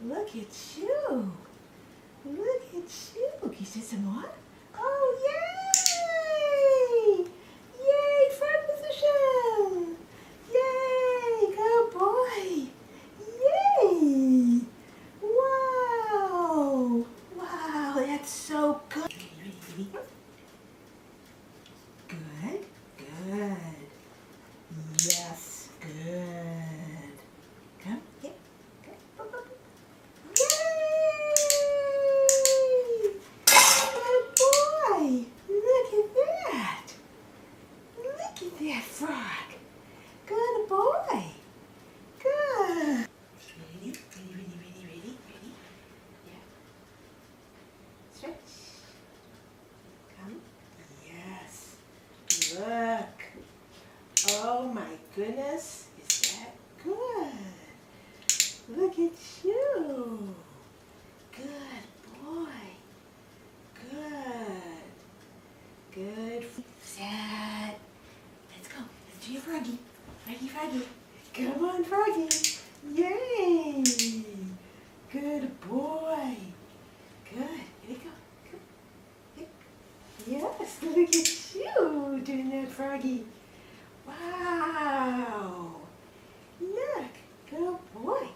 Look at you. Look at you. Can you say some more? Oh, yay! Yay, front position. Yay, good boy. Yay. Wow. Wow, that's so good. Ready? Good. Good. Yes, good. Come, get, come. Yay! Good boy. Look at that. Look at that frog. Good boy. Good. Ready? Ready? Yeah. Stretch. Come. Yes. Look. Oh my goodness. Is that good? Look at you. Good boy. Good. Good. Sad. Let's go. Let's do your froggy. Froggy. Come on, froggy. Yay. Good boy. Good. Here we go. Come. Yes, look at you doing that froggy. Wow. Look. Good boy.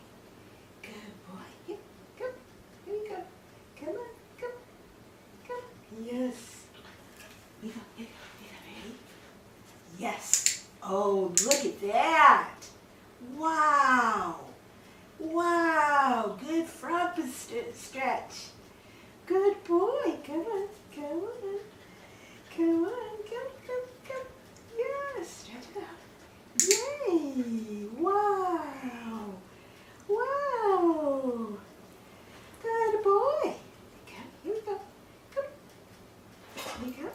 Good boy. Here, come. Here we go. Come on. Come. Yes. Here we go. Ready? Yes. Oh, look at that. Wow. Wow. Good front stretch. Good boy. Come on. Come. Yes. Stretch it out. Yay. Wow. Good boy. Come. Here we go. Come. Here we go.